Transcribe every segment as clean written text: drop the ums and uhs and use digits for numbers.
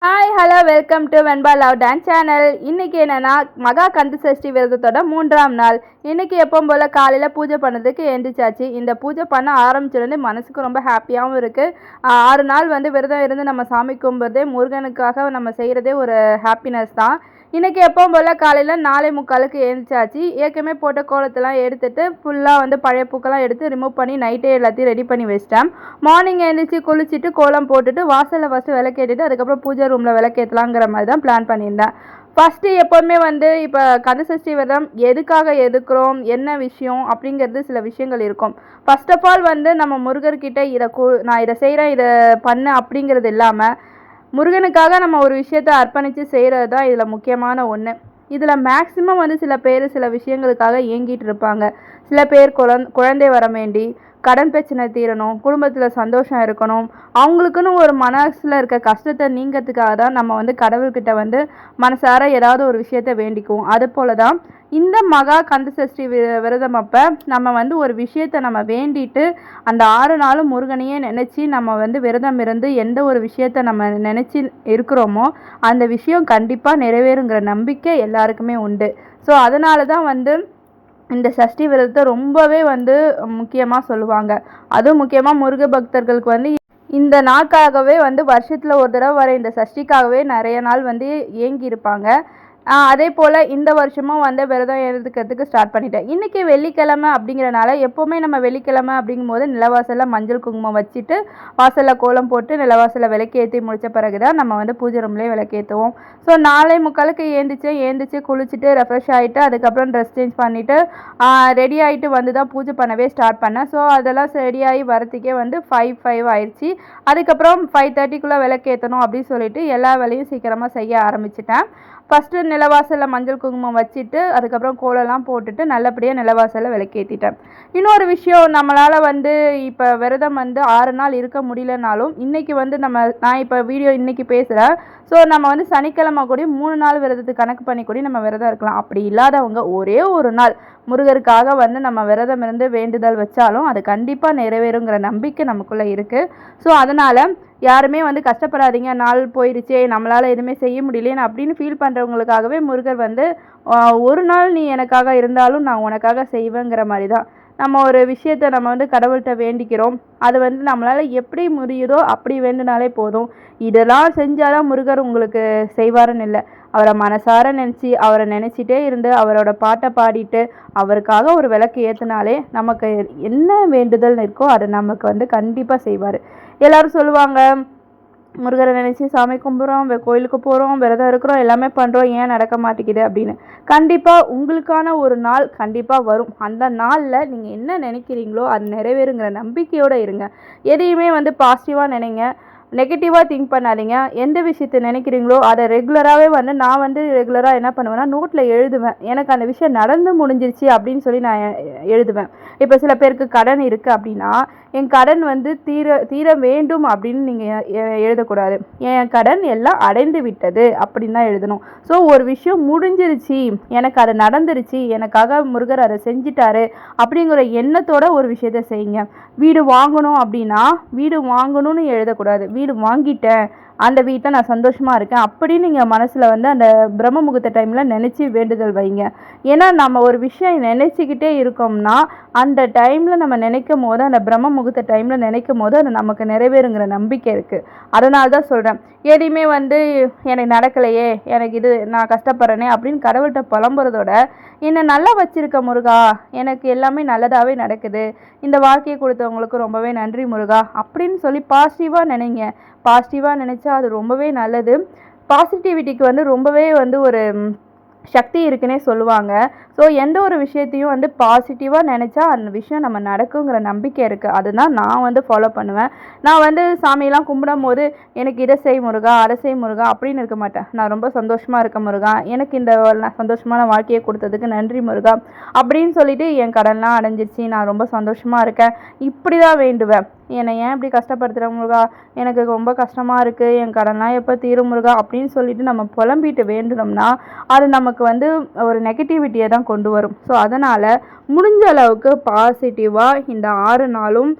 Hi hello welcome to Venba love dance channel. இன்றைக்கி என்னென்னா மகா கந்த சஷ்டி விரதத்தோட 3ஆம் நாள். இன்றைக்கி எப்பவும் போல் காலையில் பூஜை பண்ணதுக்கு எழுந்திரிச்சாச்சு. இந்த பூஜை பண்ண ஆரம்பிச்சிருந்து மனசுக்கு ரொம்ப ஹாப்பியாகவும் இருக்குது. 6 நாள் விரதம் இருந்து நம்ம சாமி கும்பிட்றதே முருகனுக்காக நம்ம செய்கிறதே ஒரு ஹாப்பினஸ் தான். இன்றைக்கி எப்பவும் போல் காலையில் 4:45க்கு எழுந்திரிச்சாச்சு. ஏற்கனவே போட்ட கோலத்தெல்லாம் எடுத்துகிட்டு ஃபுல்லாக பழைய பூக்கெல்லாம் எடுத்து ரிமூவ் பண்ணி நைட்டே எல்லாத்தையும் ரெடி பண்ணி வச்சிட்டேன். மார்னிங் எழுந்திரிச்சு குளிச்சுட்டு கோலம் போட்டுட்டு வாசலில் ஃபஸ்ட்டு விளக்கேற்றிட்டு அதுக்கப்புறம் பூஜை ரூமில் விளக்கேற்றலாங்கிற மாதிரி தான் பிளான் பண்ணியிருந்தேன். ஃபஸ்ட்டு எப்போவுமே இப்போ கந்தசஷ்டி விரதம் எதுக்காக எடுக்கிறோம், என்ன விஷயம் அப்படிங்கிறது சில விஷயங்கள் இருக்கும். ஃபர்ஸ்ட் ஆஃப் ஆல் நம்ம முருகர்கிட்ட நான் இதை செய்கிறேன், இதை பண்ணேன் அப்படிங்கிறது இல்லாமல் முருகனுக்காக நம்ம ஒரு விஷயத்தை அர்ப்பணித்து செய்கிறது தான் இதில் முக்கியமான ஒன்று. இதில் மேக்ஸிமம் சில பேர் சில விஷயங்களுக்காக ஏங்கிட்டு இருப்பாங்க. சில பேர் குழந்தை வர வேண்டி, கடன் பிரச்சனை தீரணும், குடும்பத்தில் சந்தோஷம் இருக்கணும், அவங்களுக்குன்னு ஒரு மனசில் இருக்க கஷ்டத்தை நீங்கிறதுக்காக தான் நம்ம கடவுள்கிட்ட மனசார ஏதாவது ஒரு விஷயத்தை வேண்டிக்குவோம். அது போல தான் இந்த மகா கந்தசஷ்டி விரதம் அப்போ நம்ம ஒரு விஷயத்தை நம்ம வேண்டிட்டு அந்த 6 நாளும் முருகனையே நினச்சி நம்ம விரதம் இருந்து எந்த ஒரு விஷயத்தை நம்ம நினச்சி இருக்கிறோமோ அந்த விஷயம் கண்டிப்பாக நிறைவேறுங்கிற நம்பிக்கை எல்லாருக்குமே உண்டு. ஸோ அதனால தான் இந்த சஷ்டி விரதத்தை ரொம்பவே முக்கியமாக சொல்லுவாங்க. அதுவும் முக்கியமாக முருக பக்தர்களுக்கு இந்த நாட்காகவே வருஷத்தில் ஒரு தடவை வர இந்த சஷ்டிக்காகவே நிறைய நாள் ஏங்கி இருப்பாங்க. அதே போல் இந்த வருஷமும் விரதம் எடுக்கிறதுக்கு ஸ்டார்ட் பண்ணிட்டேன். இன்றைக்கி வெள்ளிக்கிழமை அப்படிங்கிறனால எப்போவுமே நம்ம வெள்ளிக்கிழமை அப்படிங்கும்போது நிலவாசலில் மஞ்சள் குங்குமம் வச்சுட்டு வாசலில் கோலம் போட்டு நிலவாசலில் விளக்கேற்றி முடித்த பிறகு தான் நம்ம பூஜை ரூம்லேயே விளக்கேற்றுவோம். ஸோ 4:45க்கு ஏந்திரிச்சு குளிச்சுட்டு ரெஃப்ரெஷ் ஆகிட்டு அதுக்கப்புறம் ட்ரெஸ் சேஞ்ச் பண்ணிவிட்டு ரெடி ஆகிட்டு தான் பூஜை பண்ணவே ஸ்டார்ட் பண்ணேன். ஸோ அதெல்லாம் ரெடியாகி வரத்துக்கே 5 ஆயிடுச்சு. அதுக்கப்புறம் 5:30க்குள்ளே விளக்கேற்றணும் அப்படின்னு சொல்லிட்டு எல்லா வேலையும் சீக்கிரமாக செய்ய ஆரம்பிச்சிட்டேன். ஃபஸ்ட்டு நிலவாசலில் மஞ்சள் குங்குமம் வச்சுட்டு அதுக்கப்புறம் கோலம்லாம் போட்டுட்டு நல்லபடியாக நிலவாசலில் விளக்கேற்றிட்டேன். இன்னொரு விஷயம், நம்மளால் இப்போ விரதம் 6 நாள் இருக்க முடியலனாலும் இன்றைக்கி நான் இப்போ வீடியோ இன்றைக்கி பேசுகிறேன். ஸோ நம்ம சனிக்கிழமை கூட 3 நாள் விரதத்துக்கு கணக்கு பண்ணி கூட நம்ம விரதம் இருக்கலாம். அப்படி இல்லாதவங்க ஒரே ஒரு நாள் முருகருக்காக நம்ம விரதம் இருந்து வேண்டுதல் வச்சாலும் அது கண்டிப்பாக நிறைவேறுங்கிற நம்பிக்கை நமக்குள்ளே இருக்குது. ஸோ அதனால் யாருமே கஷ்டப்படாதீங்க, நாள் போயிடுச்சே நம்மளால் எதுவுமே செய்ய முடியலேன்னு அப்படின்னு ஃபீல் பண்ணுறவங்களுக்காகவே முருகர் ஒரு நாள் நீ எனக்காக இருந்தாலும் நான் உனக்காக செய்வேங்கிற மாதிரி தான். நம்ம ஒரு விஷயத்தை நம்ம கடவுள்கிட்ட வேண்டிக்கிறோம். அது நம்மளால் எப்படி முடியுதோ அப்படி வேண்டுனாலே போதும். இதெல்லாம் செஞ்சாதான் முருகர் உங்களுக்கு செய்வாருன்னு இல்லை. அவரை மனசார நினச்சி அவரை நினச்சிட்டே இருந்து அவரோட பாட்டை பாடிட்டு அவருக்காக ஒரு விளக்கு ஏற்றினாலே நமக்கு என்ன வேண்டுதல் இருக்கோ அதை நமக்கு கண்டிப்பாக செய்வார். எல்லோரும் சொல்லுவாங்க, முருகரை நினச்சி சாமி கும்பிட்றோம், கோயிலுக்கு போகிறோம், விரதம் இருக்கிறோம், எல்லாமே பண்ணுறோம், ஏன் நடக்க மாட்டேங்குது அப்படின்னு. கண்டிப்பாக உங்களுக்கான ஒரு நாள் கண்டிப்பாக வரும். அந்த நாளில் நீங்கள் என்ன நினைக்கிறீங்களோ அது நிறைவேறுங்கிற நம்பிக்கையோடு இருங்க. எதையுமே பாசிட்டிவாக நினைங்க, நெகட்டிவாக திங்க் பண்ணாதீங்க. எந்த விஷயத்தை நினைக்கிறீங்களோ அதை ரெகுலராகவே நான் ரெகுலராக என்ன பண்ணுவேன்னா நோட்டில் எழுதுவேன். எனக்கு அந்த விஷயம் நடந்து முடிஞ்சிருச்சு அப்படின்னு சொல்லி நான் எழுதுவேன். இப்போ சில பேருக்கு கடன் இருக்குது அப்படின்னா என் கடன் தீர வேண்டும் அப்படின்னு நீங்கள் எழுதக்கூடாது. என் கடன் எல்லாம் அடைந்து விட்டது அப்படின்னு தான் எழுதணும். ஸோ ஒரு விஷயம் முடிஞ்சிருச்சு, எனக்கு அது நடந்துருச்சு, எனக்காக முருகர் அதை செஞ்சிட்டாரு அப்படிங்கிற எண்ணத்தோட ஒரு விஷயத்த செய்யுங்க. வீடு வாங்கணும் அப்படின்னா வீடு வாங்கணும்னு எழுதக்கூடாது, வீடு வாங்கிட்டேன், அந்த வீட்டில் நான் சந்தோஷமாக இருக்கேன் அப்படின்னு நீங்கள் மனசில் அந்த பிரம்ம முகூர்த்த டைமில் நினச்சி வேண்டுதல் வைங்க. ஏன்னா நம்ம ஒரு விஷயம் நினச்சிக்கிட்டே இருக்கோம்னா அந்த டைமில் நம்ம நினைக்கும் போது, அந்த பிரம்ம முகூர்த்த டைமில் நினைக்கும் போது அது நமக்கு நிறைவேறுங்கிற நம்பிக்கை இருக்குது. அதனால தான் சொல்கிறேன், எதையுமே எனக்கு நடக்கலையே, எனக்கு இது நான் கஷ்டப்படுறேனே அப்படின்னு கடவுள்கிட்ட புலம்புறதோட என்னை நல்லா வச்சிருக்க முருகா, எனக்கு எல்லாமே நல்லதாகவே நடக்குது, இந்த வாழ்க்கையை கொடுத்தவங்களுக்கு ரொம்பவே நன்றி முருகா அப்படின்னு சொல்லி பாசிட்டிவாக நினைங்க. பாசிட்டிவாக நினச்சா அது ரொம்பவே நல்லது. பாசிட்டிவிட்டிக்கு ரொம்பவே ஒரு சக்தி இருக்குன்னே சொல்லுவாங்க. ஸோ எந்த ஒரு விஷயத்தையும் பாசிட்டிவாக நினச்சா அந்த விஷயம் நம்ம நடக்குங்கிற நம்பிக்கை இருக்குது. அதுதான் நான் ஃபாலோ பண்ணுவேன். நான் சாமியெல்லாம் கும்பிடும் போது எனக்கு இதை செய் முருகா, அதை செய் முருகா அப்படின்னு இருக்க மாட்டேன். நான் ரொம்ப சந்தோஷமாக இருக்கேன் முருகா, எனக்கு இந்த சந்தோஷமான வாழ்க்கையை கொடுத்ததுக்கு நன்றி முருகா அப்படின்னு சொல்லிட்டு என் கடன்லாம் அடைஞ்சிருச்சு, நான் ரொம்ப சந்தோஷமாக இருக்கேன், இப்படி தான் வேண்டுவேன். என்னை ஏன் இப்படி கஷ்டப்படுத்துகிற முருகா, எனக்கு ரொம்ப கஷ்டமாக இருக்குது, என் கடன்லாம் எப்போ தீரும் முருகா அப்படின்னு சொல்லிட்டு நம்ம புலம்பிட்டு வேண்டுனோம்னா அது நமக்கு ஒரு நெகட்டிவிட்டியை தான் கொண்டு வரும். ஸோ அதனால் முடிஞ்ச அளவுக்கு பாசிட்டிவாக இந்த 6 நாளும்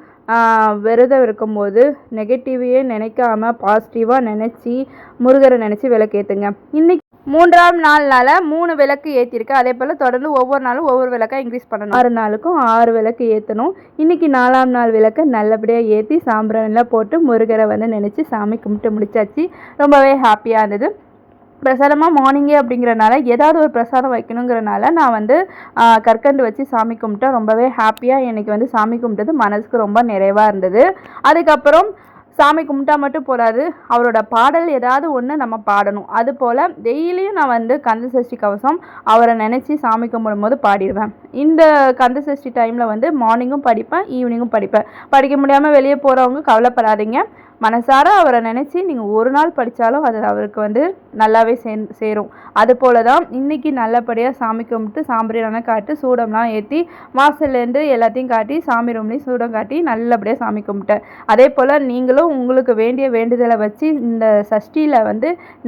விரதம் இருக்கும்போது நெகட்டிவையே நினைக்காம பாசிட்டிவாக நினச்சி முருகரை நினச்சி விளக்கேற்றுங்க. இன்றைக்கி 3ஆம் நாள்னால 3 விளக்கு ஏற்றிருக்கு. அதே போல் தொடர்ந்து ஒவ்வொரு நாளும் ஒவ்வொரு விளக்காக இன்க்ரீஸ் பண்ணணும். 6 நாளுக்கும் 6 விளக்கு ஏற்றணும். இன்றைக்கி 4ஆம் நாள் விளக்கை நல்லபடியாக ஏற்றி சாம்பிராணிலாம் போட்டு முருகரை நினச்சி சாமி கும்பிட்டு முடிச்சாச்சு. ரொம்பவே ஹாப்பியாக இருந்தது. பிரசாதமாக மார்னிங்கே அப்படிங்கிறனால ஏதாவது ஒரு பிரசாதம் வைக்கணுங்கிறனால நான் கற்கண்டு வச்சு சாமி கும்பிட்டேன். ரொம்பவே ஹாப்பியாக எனக்கு சாமி கும்பிட்டது மனசுக்கு ரொம்ப நிறைவாக இருந்தது. அதுக்கப்புறம் சாமி கும்பிட்டா மட்டும் போதாது, அவரோட பாடல் ஏதாவது ஒன்று நம்ம பாடணும். அதுபோல் டெய்லியும் நான் கந்த சஷ்டி கவசம் அவரை நினச்சி சாமி கும்பிடும்போது பாடிடுவேன். இந்த கந்த சஷ்டி டைமில் மார்னிங்கும் படிப்பேன், ஈவினிங்கும் படிப்பேன். படிக்க முடியாமல் வெளியே போகிறவங்க கவலைப்படாதீங்க. மனசார அவரை நினச்சி நீங்கள் ஒரு நாள் படித்தாலும் அது அவருக்கு நல்லாவே சேரும். அதுபோல் தான் இன்றைக்கி நல்லபடியாக சாமி கும்பிட்டு சாம்பிராணிலாம் காட்டி சூடம்லாம் ஏற்றி வாசல்லேருந்து எல்லாத்தையும் காட்டி சாமி ரூம்லேயும் சூடம் காட்டி நல்லபடியாக சாமி கும்பிட்டேன். அதே போல் நீங்களும் உங்களுக்கு வேண்டிய வேண்டுதலை வச்சு இந்த சஷ்டியில்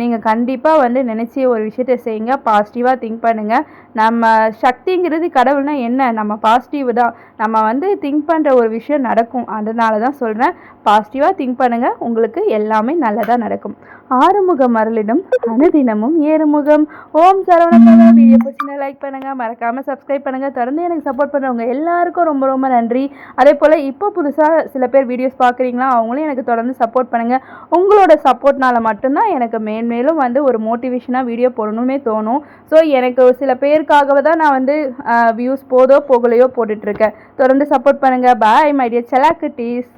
நீங்கள் கண்டிப்பாக நினச்சி ஒரு விஷயத்தை செய்யுங்க. பாசிட்டிவாக திங்க் பண்ணுங்கள். நம்ம சக்திங்கிறது கடவுள்னால் என்ன, நம்ம பாசிட்டிவ் தான். நம்ம திங்க் பண்ணுற ஒரு விஷயம் நடக்கும். அதனால தான் சொல்கிறேன், பாசிட்டிவாக திங்க் பண்ணுங்கள், உங்களுக்கு எல்லாமே நல்லதாக நடக்கும். ஆறுமுகம் அருளிடும் அனுதினமும் ஏறுமுகம். ஓம் சரவண. வீடியோ பிடிச்சினா லைக் பண்ணுங்கள், மறக்காமல் சப்ஸ்கிரைப் பண்ணுங்கள். தொடர்ந்து எனக்கு சப்போர்ட் பண்ணுறவங்க எல்லாருக்கும் ரொம்ப ரொம்ப நன்றி. அதே போல் இப்போ புதுசாக சில பேர் வீடியோஸ் பார்க்குறீங்களா, அவங்களும் எனக்கு தொடர்ந்து சப்போர்ட் பண்ணுங்கள். உங்களோட சப்போர்ட்னால மட்டும்தான் எனக்கு மேன்மேலும் ஒரு மோட்டிவேஷனாக வீடியோ போடணுமே தோணும். ஸோ எனக்கு சில பேருக்காகவே தான் நான் வியூஸ் போதோ போகலையோ போட்டுட்ருக்கேன். தொடர்ந்து சப்போர்ட் பண்ணுங்கள். பாய் மை டியர் செல்லா குட்டீஸ்.